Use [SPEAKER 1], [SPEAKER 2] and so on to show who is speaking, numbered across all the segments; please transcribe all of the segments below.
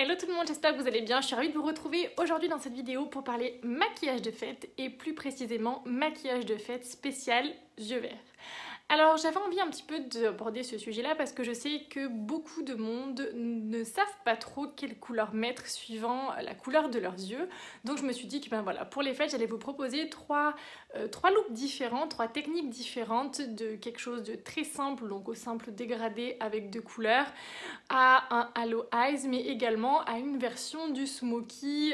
[SPEAKER 1] Hello tout le monde, j'espère que vous allez bien. Je suis ravie de vous retrouver aujourd'hui dans cette vidéo pour parler maquillage de fête et plus précisément maquillage de fête spécial yeux verts. Alors j'avais envie un petit peu d'aborder ce sujet-là parce que je sais que beaucoup de monde ne savent pas trop quelle couleur mettre suivant la couleur de leurs yeux. Donc je me suis dit que ben voilà, pour les fêtes, j'allais vous proposer trois looks différents, trois techniques différentes de quelque chose de très simple, donc au simple dégradé avec deux couleurs, à un halo eyes, mais également à une version du smoky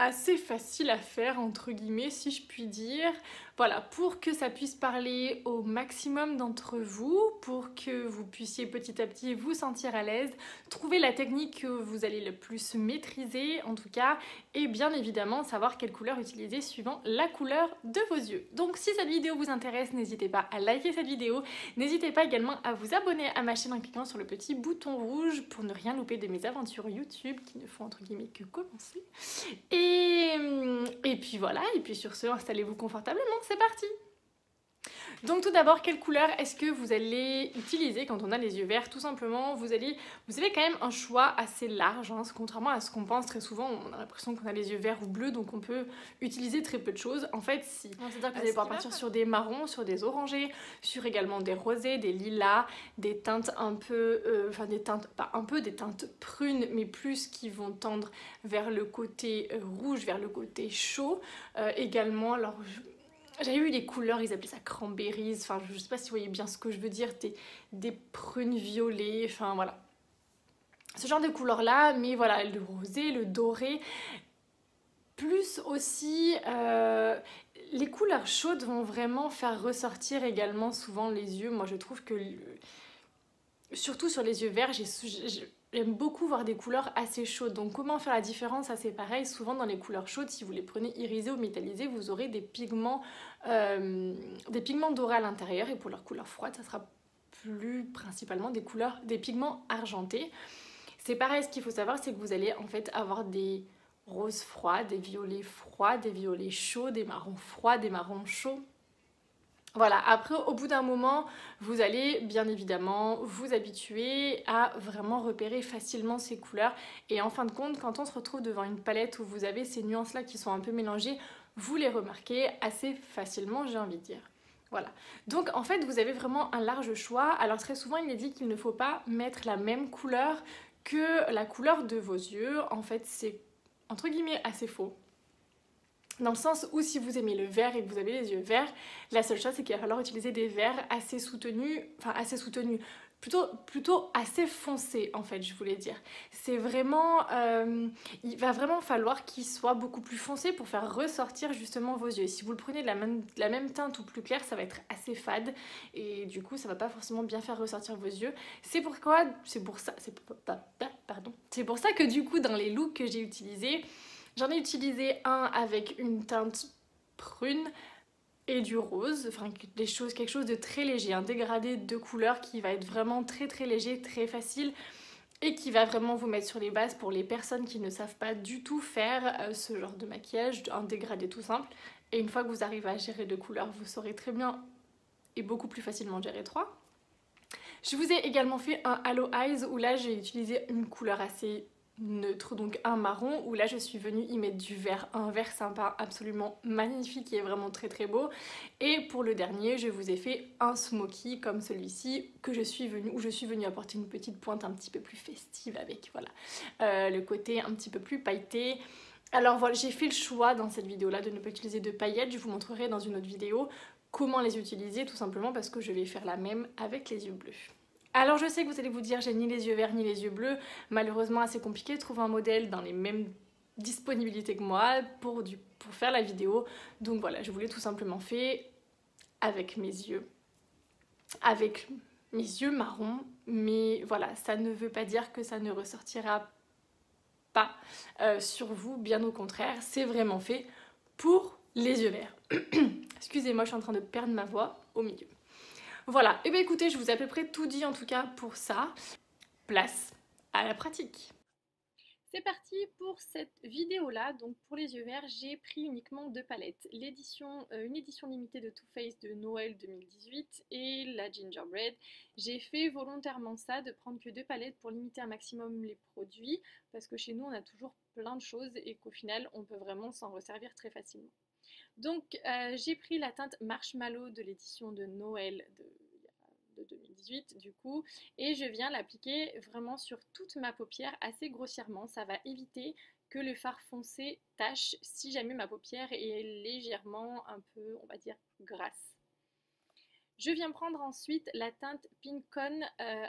[SPEAKER 1] assez facile à faire entre guillemets si je puis dire. Voilà, pour que ça puisse parler au maximum d'entre vous, pour que vous puissiez petit à petit vous sentir à l'aise, trouver la technique que vous allez le plus maîtriser en tout cas, et bien évidemment savoir quelle couleur utiliser suivant la couleur de vos yeux. Donc si cette vidéo vous intéresse, n'hésitez pas à liker cette vidéo, n'hésitez pas également à vous abonner à ma chaîne en cliquant sur le petit bouton rouge pour ne rien louper de mes aventures YouTube qui ne font entre guillemets que commencer. Et puis voilà, et puis sur ce, installez-vous confortablement, c'est parti! Donc tout d'abord, quelle couleur est-ce que vous allez utiliser quand on a les yeux verts? Tout simplement, vous avez quand même un choix assez large, hein. Contrairement à ce qu'on pense très souvent, on a l'impression qu'on a les yeux verts ou bleus, donc on peut utiliser très peu de choses. En fait, si. C'est-à-dire que vous allez pouvoir partir sur des marrons, sur des orangés, sur également des rosés, des lilas, des teintes un peu, des teintes prunes, mais plus qui vont tendre vers le côté rouge, vers le côté chaud. Également, alors j'avais eu des couleurs, ils appelaient ça cranberries, enfin je sais pas si vous voyez bien ce que je veux dire, des prunes violets, enfin voilà. Ce genre de couleurs là, mais voilà, le rosé, le doré, plus aussi les couleurs chaudes vont vraiment faire ressortir également souvent les yeux. Moi je trouve que, surtout sur les yeux verts, j'aime beaucoup voir des couleurs assez chaudes. Donc comment faire la différence? Ça c'est pareil, souvent dans les couleurs chaudes, si vous les prenez irisées ou métallisées, vous aurez des pigments dorés à l'intérieur, et pour leurs couleurs froides, ça sera plus principalement des pigments argentés. C'est pareil, ce qu'il faut savoir, c'est que vous allez en fait avoir des roses froids, des violets chauds, des marrons froids, des marrons chauds. Voilà, après au bout d'un moment, vous allez bien évidemment vous habituer à vraiment repérer facilement ces couleurs, et en fin de compte, quand on se retrouve devant une palette où vous avez ces nuances-là qui sont un peu mélangées, vous les remarquez assez facilement, j'ai envie de dire. Voilà, donc en fait vous avez vraiment un large choix. Alors très souvent il est dit qu'il ne faut pas mettre la même couleur que la couleur de vos yeux. En fait c'est entre guillemets assez faux. Dans le sens où si vous aimez le vert et que vous avez les yeux verts, la seule chose c'est qu'il va falloir utiliser des verts assez soutenus, plutôt assez foncés en fait, je voulais dire. C'est vraiment, il va vraiment falloir qu'ils soient beaucoup plus foncés pour faire ressortir justement vos yeux. Si vous le prenez de la même teinte ou plus clair, ça va être assez fade et du coup ça va pas forcément bien faire ressortir vos yeux. C'est pour ça que du coup dans les looks que j'ai utilisés, j'en ai utilisé un avec une teinte prune et du rose, enfin quelque chose de très léger, un dégradé de couleurs qui va être vraiment très très léger, très facile, et qui va vraiment vous mettre sur les bases pour les personnes qui ne savent pas du tout faire ce genre de maquillage, un dégradé tout simple. Et une fois que vous arrivez à gérer deux couleurs, vous saurez très bien et beaucoup plus facilement gérer trois. Je vous ai également fait un halo eyes où là j'ai utilisé une couleur assez neutre, donc un marron, où là je suis venue y mettre du vert, un vert sympa, absolument magnifique, qui est vraiment très très beau. Et pour le dernier, je vous ai fait un smoky comme celui-ci, où je suis venue apporter une petite pointe un petit peu plus festive avec, voilà, le côté un petit peu plus pailleté. Alors voilà, j'ai fait le choix dans cette vidéo là de ne pas utiliser de paillettes, je vous montrerai dans une autre vidéo comment les utiliser, tout simplement parce que je vais faire la même avec les yeux bleus. Alors je sais que vous allez vous dire j'ai ni les yeux verts ni les yeux bleus, malheureusement assez compliqué de trouver un modèle dans les mêmes disponibilités que moi pour faire la vidéo. Donc voilà, je vous l'ai tout simplement fait avec mes yeux marrons, mais voilà, ça ne veut pas dire que ça ne ressortira pas sur vous, bien au contraire, c'est vraiment fait pour les yeux verts. Excusez-moi, je suis en train de perdre ma voix au milieu. Voilà, et bien écoutez, je vous ai à peu près tout dit en tout cas pour ça. Place à la pratique. C'est parti pour cette vidéo là. Donc pour les yeux verts, j'ai pris uniquement 2 palettes, une édition limitée de Too Faced de Noël 2018 et la Gingerbread. J'ai fait volontairement ça, de prendre que 2 palettes pour limiter un maximum les produits, parce que chez nous on a toujours plein de choses et qu'au final on peut vraiment s'en resservir très facilement. Donc j'ai pris la teinte Marshmallow de l'édition de Noël de 2018 du coup, et je viens l'appliquer vraiment sur toute ma paupière assez grossièrement. Ça va éviter que le fard foncé tache si jamais ma paupière est légèrement un peu, on va dire, grasse. Je viens prendre ensuite la teinte Pincone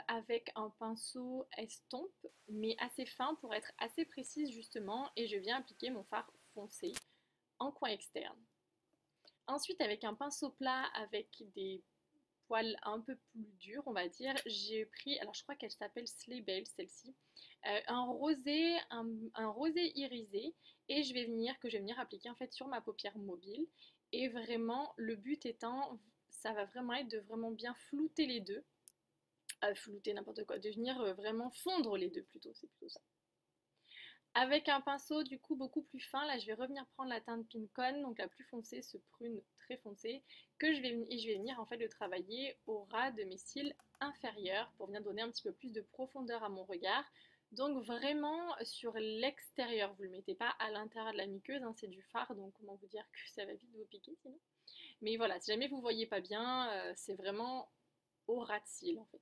[SPEAKER 1] avec un pinceau estompe, mais assez fin pour être assez précise justement, et je viens appliquer mon fard foncé en coin externe. Ensuite, avec un pinceau plat avec des poils un peu plus durs, on va dire, j'ai pris, alors je crois qu'elle s'appelle Sleigh Belle celle-ci, un rosé irisé, et je vais venir appliquer en fait sur ma paupière mobile. Et vraiment, le but étant, ça va vraiment être de vraiment bien flouter les deux, flouter n'importe quoi, de venir vraiment fondre les deux plutôt, c'est plutôt ça. Avec un pinceau du coup beaucoup plus fin, là je vais revenir prendre la teinte Pincone, donc la plus foncée, ce prune très foncé, je vais venir en fait le travailler au ras de mes cils inférieurs pour venir donner un petit peu plus de profondeur à mon regard. Donc vraiment sur l'extérieur, vous ne le mettez pas à l'intérieur de la muqueuse, hein, c'est du fard, donc comment vous dire que ça va vite vous piquer sinon. Mais voilà, si jamais vous ne voyez pas bien, c'est vraiment au ras de cils en fait.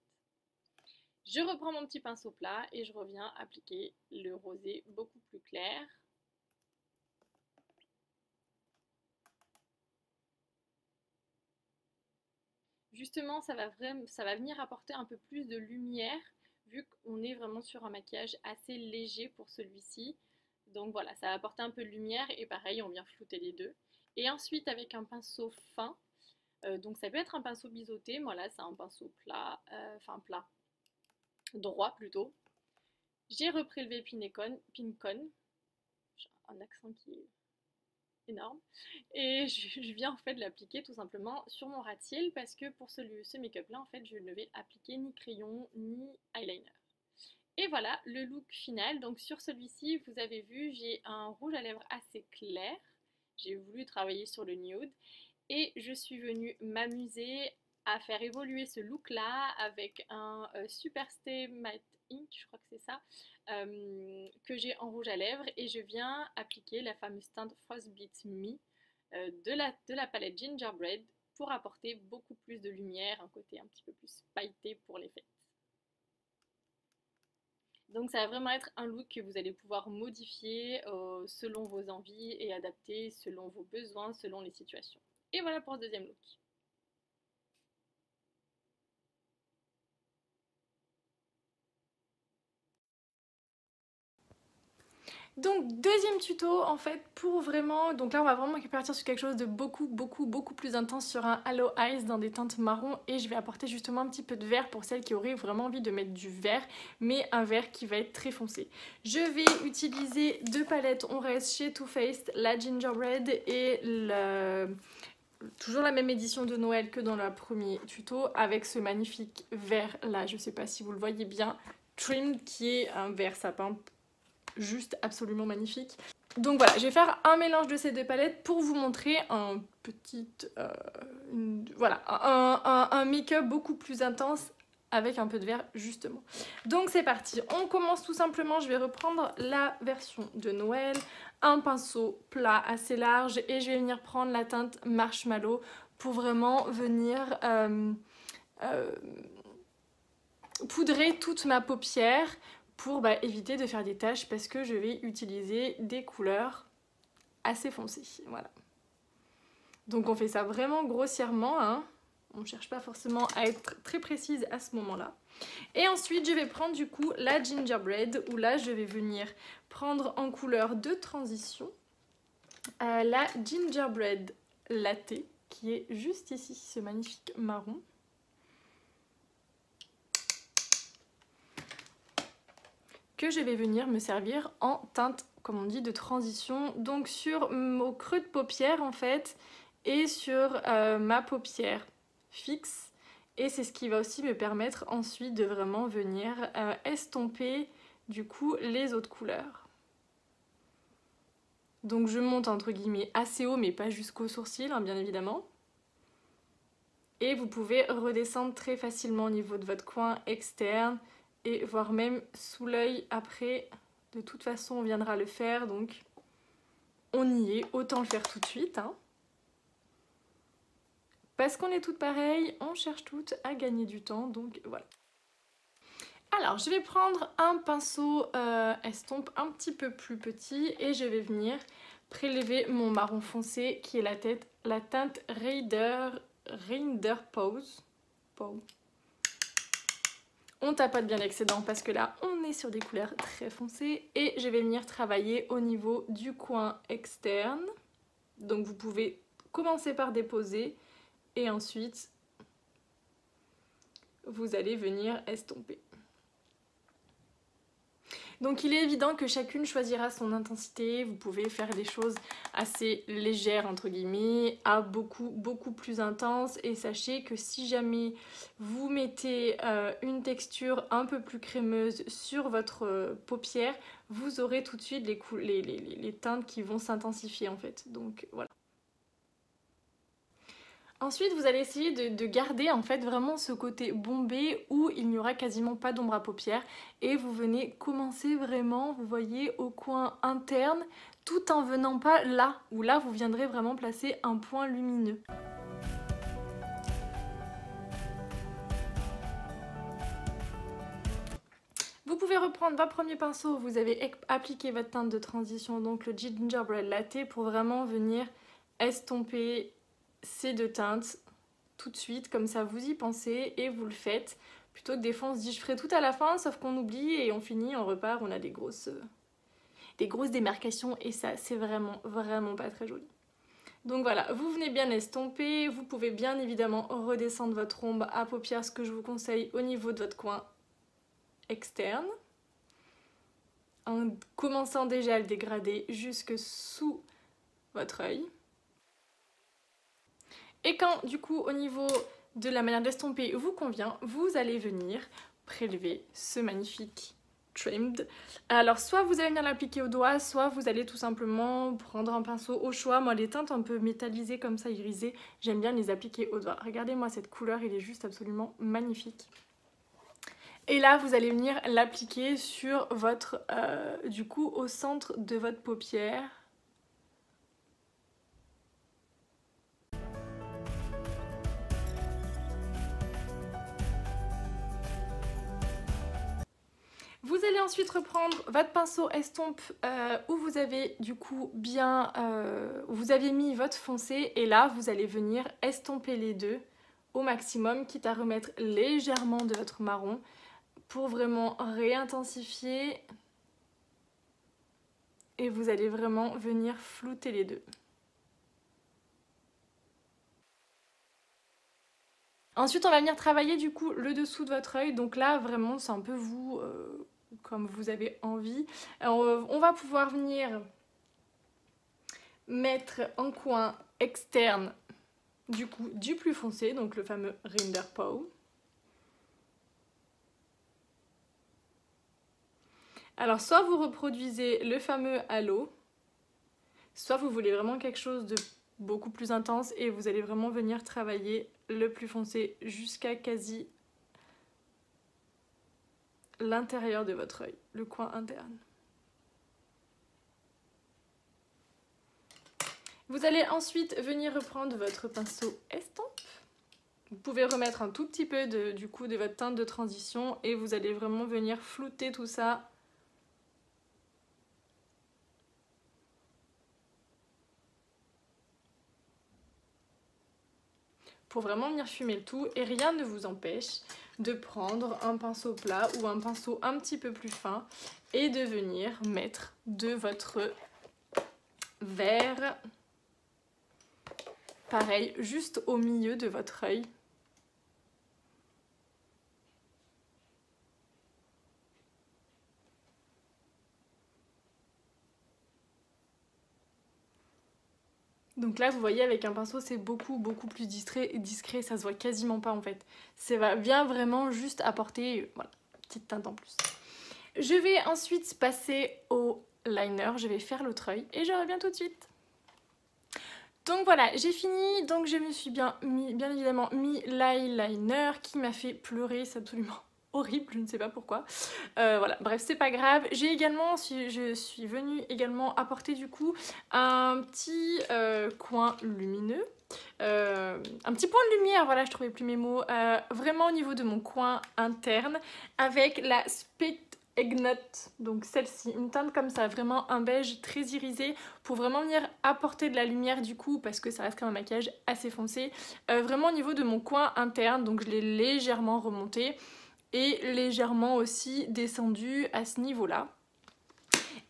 [SPEAKER 1] Je reprends mon petit pinceau plat et je reviens appliquer le rosé beaucoup plus clair. Justement, ça va venir apporter un peu plus de lumière vu qu'on est vraiment sur un maquillage assez léger pour celui-ci. Donc voilà, ça va apporter un peu de lumière et pareil, on vient flouter les deux. Et ensuite, avec un pinceau fin, donc ça peut être un pinceau biseauté, moi là c'est un pinceau plat, plat, droit plutôt. J'ai reprélevé Pincone, j'ai un accent qui est énorme, et je viens en fait l'appliquer tout simplement sur mon ras de cils parce que pour ce make-up là en fait je ne vais appliquer ni crayon ni eyeliner. Et voilà le look final. Donc sur celui-ci vous avez vu j'ai un rouge à lèvres assez clair, j'ai voulu travailler sur le nude et je suis venue m'amuser à faire évoluer ce look là avec un Superstay Matte Ink, je crois que c'est ça, que j'ai en rouge à lèvres, et je viens appliquer la fameuse teinte Frostbite Me de la palette Gingerbread pour apporter beaucoup plus de lumière, un côté un petit peu plus pailleté pour les fêtes. Donc ça va vraiment être un look que vous allez pouvoir modifier selon vos envies et adapter selon vos besoins, selon les situations. Et voilà pour ce deuxième look. Donc deuxième tuto en fait pour vraiment, donc là on va vraiment partir sur quelque chose de beaucoup plus intense, sur un Halo Eyes dans des teintes marron, et je vais apporter justement un petit peu de vert pour celles qui auraient vraiment envie de mettre du vert, mais un vert qui va être très foncé. Je vais utiliser 2 palettes, on reste chez Too Faced, la Gingerbread et toujours la même édition de Noël que dans le premier tuto, avec ce magnifique vert là, je sais pas si vous le voyez bien, Trimmed, qui est un vert sapin juste absolument magnifique. Donc voilà, je vais faire un mélange de ces 2 palettes pour vous montrer un petit voilà, un make-up beaucoup plus intense avec un peu de vert justement. Donc c'est parti, on commence tout simplement. Je vais reprendre la version de Noël, un pinceau plat assez large, et je vais venir prendre la teinte Marshmallow pour vraiment venir poudrer toute ma paupière pour éviter de faire des taches, parce que je vais utiliser des couleurs assez foncées. Voilà. Donc on fait ça vraiment grossièrement, hein. On ne cherche pas forcément à être très précise à ce moment-là. Et ensuite je vais prendre du coup la Gingerbread, où là je vais venir prendre en couleur de transition la Gingerbread Latte, qui est juste ici, ce magnifique marron. Que je vais venir me servir en teinte, comme on dit, de transition, donc sur mon creux de paupière en fait, et sur ma paupière fixe, et c'est ce qui va aussi me permettre ensuite de vraiment venir estomper du coup les autres couleurs. Donc je monte entre guillemets assez haut, mais pas jusqu'au sourcil, hein, bien évidemment. Et vous pouvez redescendre très facilement au niveau de votre coin externe et voire même sous l'œil après. De toute façon, on viendra le faire, donc on y est, autant le faire tout de suite, hein. Parce qu'on est toutes pareilles, on cherche toutes à gagner du temps, donc voilà. Alors, je vais prendre un pinceau estompe un petit peu plus petit et je vais venir prélever mon marron foncé qui est la teinte Reindeer Pose. On tapote bien l'excédent parce que là, on est sur des couleurs très foncées et je vais venir travailler au niveau du coin externe. Donc vous pouvez commencer par déposer et ensuite vous allez venir estomper. Donc il est évident que chacune choisira son intensité, vous pouvez faire des choses assez légères entre guillemets à beaucoup plus intenses et sachez que si jamais vous mettez une texture un peu plus crémeuse sur votre paupière, vous aurez tout de suite les teintes qui vont s'intensifier en fait, donc voilà. Ensuite, vous allez essayer de garder en fait vraiment ce côté bombé où il n'y aura quasiment pas d'ombre à paupières et vous venez commencer vraiment, vous voyez, au coin interne tout en venant pas là, où là vous viendrez vraiment placer un point lumineux. Vous pouvez reprendre votre premier pinceau, vous avez appliqué votre teinte de transition, donc le Gingerbread Latte, pour vraiment venir estomper ces deux teintes tout de suite, comme ça vous y pensez et vous le faites, plutôt que des fois on se dit je ferai tout à la fin, sauf qu'on oublie et on finit, on repart, on a des grosses démarcations et ça c'est vraiment pas très joli. Donc voilà, vous venez bien estomper, vous pouvez bien évidemment redescendre votre ombre à paupières, ce que je vous conseille au niveau de votre coin externe, en commençant déjà à le dégrader jusque sous votre œil. Et quand du coup au niveau de la manière d'estomper vous convient, vous allez venir prélever ce magnifique trimmed. Alors soit vous allez venir l'appliquer au doigt, soit vous allez tout simplement prendre un pinceau au choix. Moi les teintes un peu métallisées comme ça, irisées, j'aime bien les appliquer au doigt. Regardez-moi cette couleur, il est juste absolument magnifique. Et là vous allez venir l'appliquer sur votre, du coup au centre de votre paupière. Vous allez ensuite reprendre votre pinceau estompe où vous avez du coup bien, vous avez mis votre foncé et là vous allez venir estomper les deux au maximum, quitte à remettre légèrement de votre marron pour vraiment réintensifier et vous allez vraiment venir flouter les deux. Ensuite on va venir travailler du coup le dessous de votre œil, donc là vraiment c'est un peu vous... comme vous avez envie. Alors, on va pouvoir venir mettre en coin externe du coup du plus foncé, donc le fameux Reindeer Pose. Alors soit vous reproduisez le fameux halo, soit vous voulez vraiment quelque chose de beaucoup plus intense et vous allez vraiment venir travailler le plus foncé jusqu'à quasi l'intérieur de votre œil, le coin interne. Vous allez ensuite venir reprendre votre pinceau estompe. Vous pouvez remettre un tout petit peu du coup de votre teinte de transition et vous allez vraiment venir flouter tout ça. Pour vraiment venir fumer le tout et rien ne vous empêche de prendre un pinceau plat ou un pinceau un petit peu plus fin et de venir mettre de votre vert, pareil, juste au milieu de votre œil. Donc là vous voyez avec un pinceau c'est beaucoup plus discret, ça se voit quasiment pas en fait. Ça vient vraiment juste apporter voilà, une petite teinte en plus. Je vais ensuite passer au liner. Je vais faire l'autre œil et je reviens tout de suite. Donc voilà, j'ai fini, donc je me suis bien évidemment mis l'eyeliner qui m'a fait pleurer, c'est absolument horrible, je ne sais pas pourquoi. Voilà, bref, c'est pas grave. J'ai également, je suis venue également apporter du coup un petit coin lumineux. Un petit point de lumière, voilà, je trouvais plus mes mots, vraiment au niveau de mon coin interne avec la Ignot, donc celle-ci, une teinte comme ça, vraiment un beige très irisé pour vraiment venir apporter de la lumière du coup parce que ça reste quand même un maquillage assez foncé, vraiment au niveau de mon coin interne, donc je l'ai légèrement remonté et légèrement aussi descendu à ce niveau-là.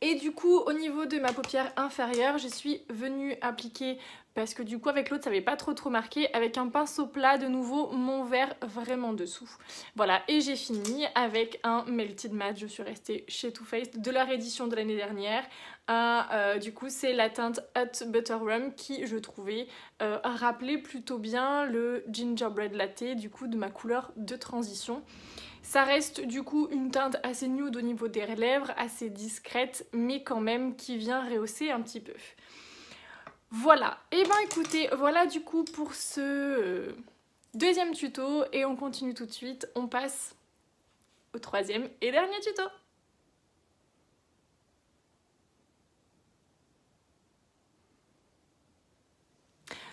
[SPEAKER 1] Et du coup au niveau de ma paupière inférieure, je suis venue appliquer, parce que du coup avec l'autre ça n'avait pas trop marqué, avec un pinceau plat de nouveau mon vert vraiment dessous. Voilà, et j'ai fini avec un Melted Matte, je suis restée chez Too Faced de leur édition de l'année dernière. Du coup c'est la teinte Hot Butter Rum qui je trouvais rappelait plutôt bien le Gingerbread Latte du coup de ma couleur de transition. Ça reste du coup une teinte assez nude au niveau des lèvres, assez discrète, mais quand même qui vient rehausser un petit peu. Voilà, et ben écoutez, voilà du coup pour ce deuxième tuto, et on continue tout de suite, on passe au troisième et dernier tuto.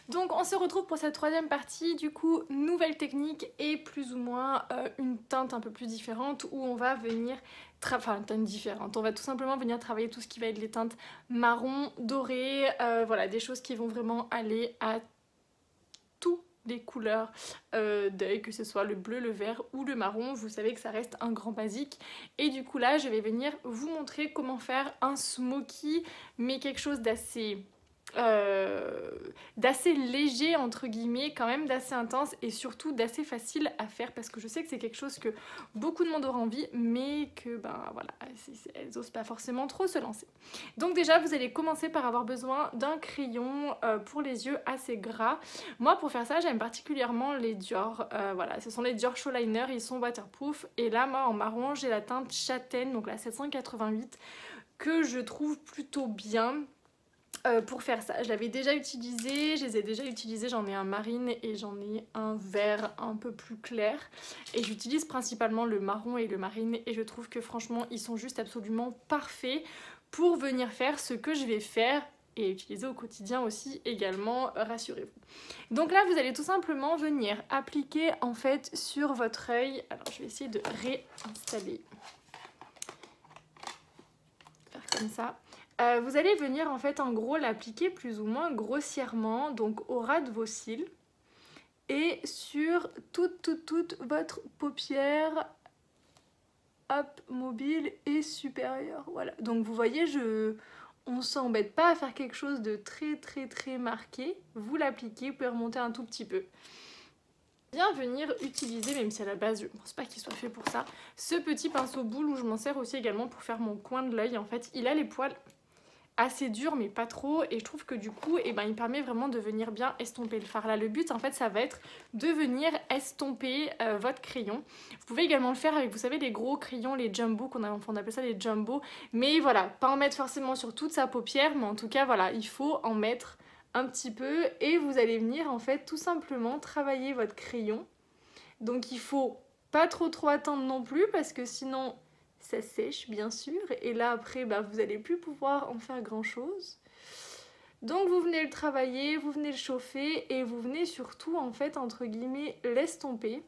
[SPEAKER 1] Donc on se retrouve pour cette troisième partie, du coup nouvelle technique et plus ou moins une teinte un peu plus différente où on va venir, enfin une teinte différente, on va tout simplement venir travailler tout ce qui va être les teintes marron, doré, voilà des choses qui vont vraiment aller à toutes les couleurs d'œil, que ce soit le bleu, le vert ou le marron, vous savez que ça reste un grand basique. Et du coup là je vais venir vous montrer comment faire un smoky mais quelque chose d'assez léger entre guillemets, quand même d'assez intense et surtout d'assez facile à faire parce que je sais que c'est quelque chose que beaucoup de monde aura envie mais que ben voilà, elles osent pas forcément trop se lancer. Donc déjà vous allez commencer par avoir besoin d'un crayon pour les yeux assez gras. Moi pour faire ça j'aime particulièrement les Dior, voilà, ce sont les Dior Show Liner, ils sont waterproof et là moi en marron j'ai la teinte châtaigne, donc la 788 que je trouve plutôt bien. Pour faire ça, je l'avais déjà utilisé, je les ai déjà utilisés, j'en ai un marine et j'en ai un vert un peu plus clair et j'utilise principalement le marron et le marine et je trouve que franchement ils sont juste absolument parfaits pour venir faire ce que je vais faire et utiliser au quotidien aussi également, rassurez-vous. Donc là vous allez tout simplement venir appliquer en fait sur votre œil, alors je vais essayer de réinstaller, faire comme ça. Vous allez venir en fait en gros l'appliquer plus ou moins grossièrement, donc au ras de vos cils et sur toute votre paupière, hop, mobile et supérieure. Voilà, donc vous voyez, on s'embête pas à faire quelque chose de très marqué. Vous l'appliquez, vous pouvez remonter un tout petit peu. Bien venir utiliser, même si à la base je ne pense pas qu'il soit fait pour ça, ce petit pinceau boule où je m'en sers aussi également pour faire mon coin de l'œil. En fait, il a les poils assez dur mais pas trop et je trouve que du coup il permet vraiment de venir bien estomper le fard. Là le but en fait ça va être de venir estomper votre crayon. Vous pouvez également le faire avec, vous savez, les gros crayons, les jumbo, on appelle ça les jumbo, mais voilà, pas en mettre forcément sur toute sa paupière, mais en tout cas voilà, il faut en mettre un petit peu et vous allez venir en fait tout simplement travailler votre crayon. Donc il faut pas trop attendre non plus parce que sinon ça sèche bien sûr et là après vous n'allez plus pouvoir en faire grand chose. Donc vous venez le travailler, vous venez le chauffer et vous venez surtout en fait entre guillemets l'estomper.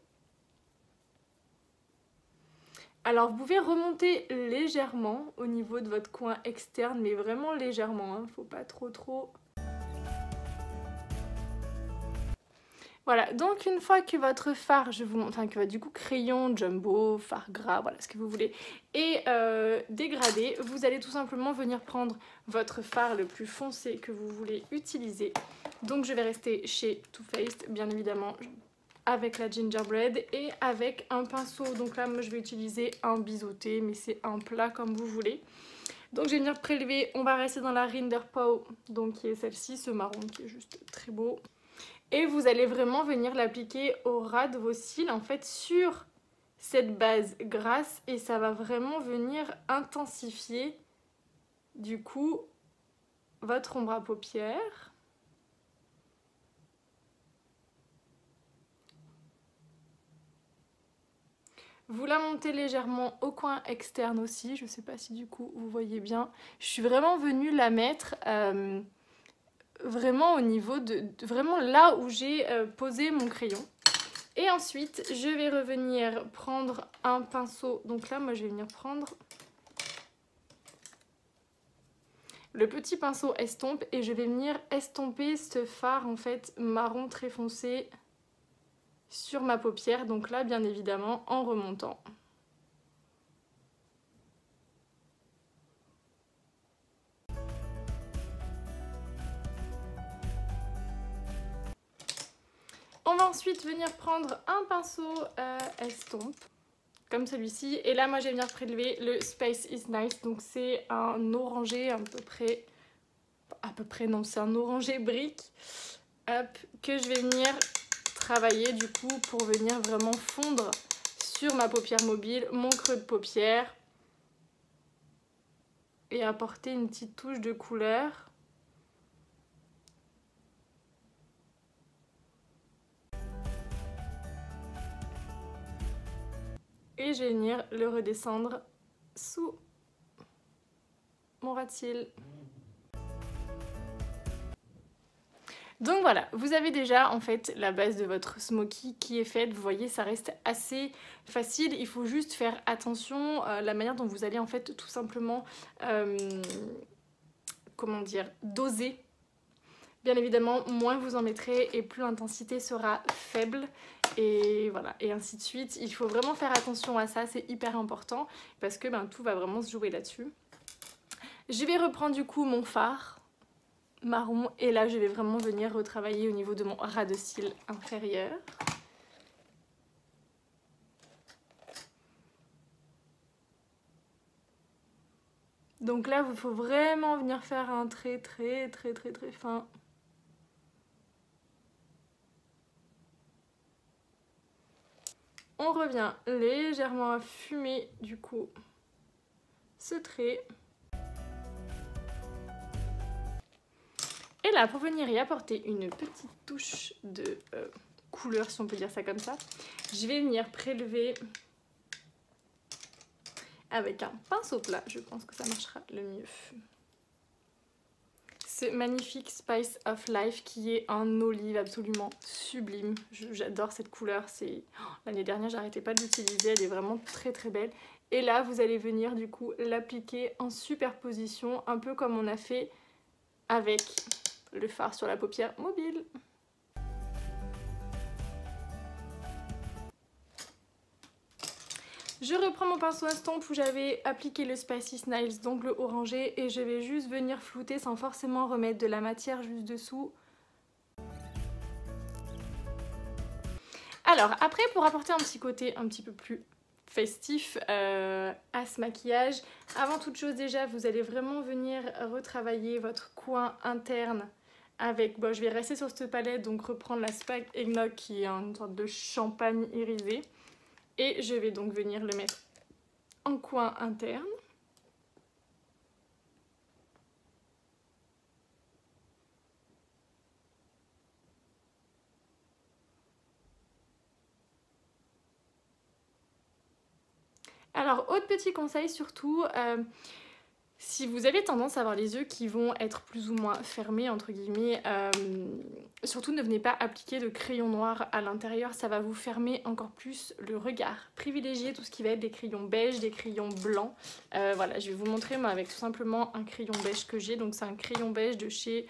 [SPEAKER 1] Alors vous pouvez remonter légèrement au niveau de votre coin externe mais vraiment légèrement, hein, faut pas trop. Voilà, donc une fois que votre fard, que du coup crayon, jumbo, fard gras, voilà ce que vous voulez, est dégradé, vous allez tout simplement venir prendre votre fard le plus foncé que vous voulez utiliser. Donc je vais rester chez Too Faced, bien évidemment, avec la Gingerbread et avec un pinceau. Donc là, moi je vais utiliser un biseauté, mais c'est un plat comme vous voulez. Donc je vais venir prélever, on va rester dans la Rinderpot, donc qui est celle-ci, ce marron qui est juste très beau. Et vous allez vraiment venir l'appliquer au ras de vos cils, en fait, sur cette base grasse. Et ça va vraiment venir intensifier du coup votre ombre à paupières. Vous la montez légèrement au coin externe aussi, je ne sais pas si du coup vous voyez bien. Je suis vraiment venue la mettre vraiment au niveau vraiment là où j'ai posé mon crayon. Et ensuite, je vais revenir prendre un pinceau. Donc là, moi, je vais venir prendre le petit pinceau estompe et je vais venir estomper ce fard en fait marron très foncé sur ma paupière. Donc là, bien évidemment, en remontant. On va ensuite venir prendre un pinceau estompe, comme celui-ci. Et là, moi, je vais venir prélever le Space is Nice. Donc c'est un orangé à peu près, non, c'est un orangé brique. Hop, que je vais venir travailler du coup pour venir vraiment fondre sur ma paupière mobile, mon creux de paupière. Et apporter une petite touche de couleur. Et je vais venir le redescendre sous mon ras de cils. Donc voilà, vous avez déjà en fait la base de votre smoky qui est faite. Vous voyez, ça reste assez facile. Il faut juste faire attention à la manière dont vous allez en fait tout simplement, comment dire, doser. Bien évidemment, moins vous en mettrez et plus l'intensité sera faible. Et voilà, et ainsi de suite. Il faut vraiment faire attention à ça, c'est hyper important parce que tout va vraiment se jouer là-dessus. Je vais reprendre du coup mon fard marron et là je vais vraiment venir retravailler au niveau de mon ras de cils inférieur. Donc là il faut vraiment venir faire un trait très fin. On revient légèrement à fumer du coup ce trait. Et là, pour venir y apporter une petite touche de couleur, si on peut dire ça comme ça, je vais venir prélever avec un pinceau plat, je pense que ça marchera le mieux, ce magnifique Spice of Life qui est un olive absolument sublime. J'adore cette couleur, l'année dernière j'arrêtais pas de l'utiliser, elle est vraiment très belle. Et là, vous allez venir du coup l'appliquer en superposition, un peu comme on a fait avec le fard sur la paupière mobile. Je reprends mon pinceau estompe où j'avais appliqué le Spicy Snails, donc le orangé, et je vais juste venir flouter sans forcément remettre de la matière juste dessous. Alors après, pour apporter un petit côté un petit peu plus festif à ce maquillage, avant toute chose déjà, vous allez vraiment venir retravailler votre coin interne avec, bon, je vais rester sur cette palette, donc reprendre la Spag Eggnog qui est une sorte de champagne irisé. Et je vais donc venir le mettre en coin interne. Alors, autre petit conseil surtout, si vous avez tendance à avoir les yeux qui vont être plus ou moins fermés, entre guillemets, surtout ne venez pas appliquer de crayon noir à l'intérieur, ça va vous fermer encore plus le regard. Privilégiez tout ce qui va être des crayons beiges, des crayons blancs. Voilà, je vais vous montrer moi avec tout simplement un crayon beige que j'ai, donc c'est un crayon beige de chez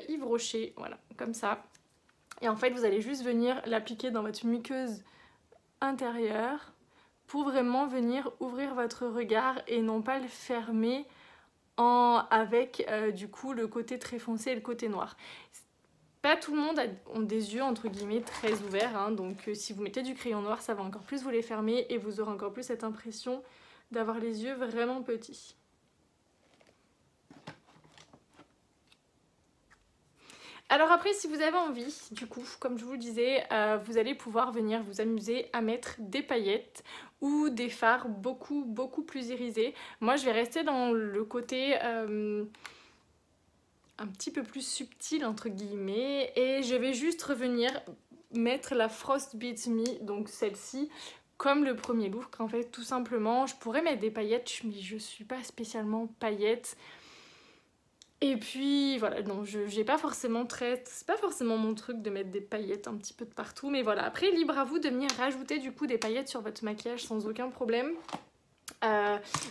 [SPEAKER 1] Yves Rocher, voilà, comme ça. Et en fait, vous allez juste venir l'appliquer dans votre muqueuse intérieure pour vraiment venir ouvrir votre regard et non pas le fermer avec du coup le côté très foncé et le côté noir. Pas tout le monde a des yeux entre guillemets très ouverts, hein, donc si vous mettez du crayon noir, ça va encore plus vous les fermer et vous aurez encore plus cette impression d'avoir les yeux vraiment petits. Alors après, si vous avez envie, du coup, comme je vous le disais, vous allez pouvoir venir vous amuser à mettre des paillettes ou des fards beaucoup plus irisés. Moi je vais rester dans le côté un petit peu plus subtil entre guillemets et je vais juste revenir mettre la Frostbite Me, donc celle-ci, comme le premier look en fait, tout simplement. Je pourrais mettre des paillettes mais je suis pas spécialement paillettes. Et puis voilà, non, j'ai pas forcément c'est pas forcément mon truc de mettre des paillettes un petit peu de partout, mais voilà, après libre à vous de venir rajouter du coup des paillettes sur votre maquillage sans aucun problème.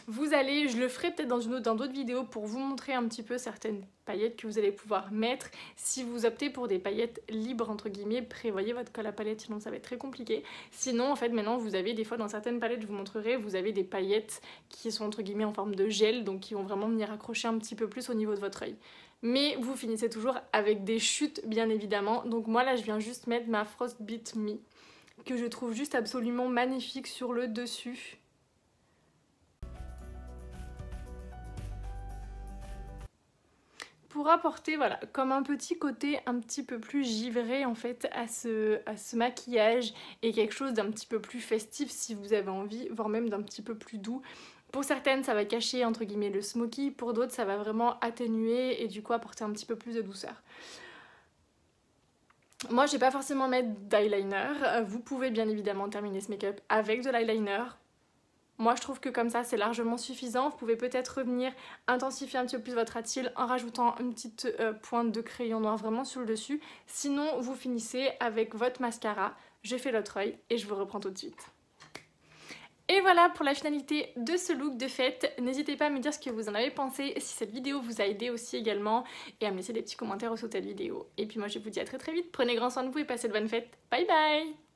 [SPEAKER 1] Vous allez, je le ferai peut-être dans d'autres vidéos pour vous montrer un petit peu certaines paillettes que vous allez pouvoir mettre. Si vous optez pour des paillettes libres entre guillemets, prévoyez votre colle à palette, sinon ça va être très compliqué. Sinon en fait maintenant vous avez des fois dans certaines palettes, je vous montrerai, vous avez des paillettes qui sont entre guillemets en forme de gel, donc qui vont vraiment venir accrocher un petit peu plus au niveau de votre œil. Mais vous finissez toujours avec des chutes bien évidemment, donc moi là je viens juste mettre ma Frostbite Me que je trouve juste absolument magnifique sur le dessus. Pour apporter voilà, comme un petit côté un petit peu plus givré en fait à ce maquillage et quelque chose d'un petit peu plus festif si vous avez envie, voire même d'un petit peu plus doux. Pour certaines ça va cacher entre guillemets le smoky, pour d'autres ça va vraiment atténuer et du coup apporter un petit peu plus de douceur. Moi je vais pas forcément mettre d'eyeliner, vous pouvez bien évidemment terminer ce make-up avec de l'eyeliner. Moi je trouve que comme ça c'est largement suffisant. Vous pouvez peut-être revenir intensifier un petit peu plus votre rat cils en rajoutant une petite pointe de crayon noir vraiment sur le dessus. Sinon vous finissez avec votre mascara. Je fais l'autre œil et je vous reprends tout de suite. Et voilà pour la finalité de ce look de fête. N'hésitez pas à me dire ce que vous en avez pensé, si cette vidéo vous a aidé aussi également, et à me laisser des petits commentaires sous cette vidéo. Et puis moi je vous dis à très vite, prenez grand soin de vous et passez de bonnes fêtes. Bye bye!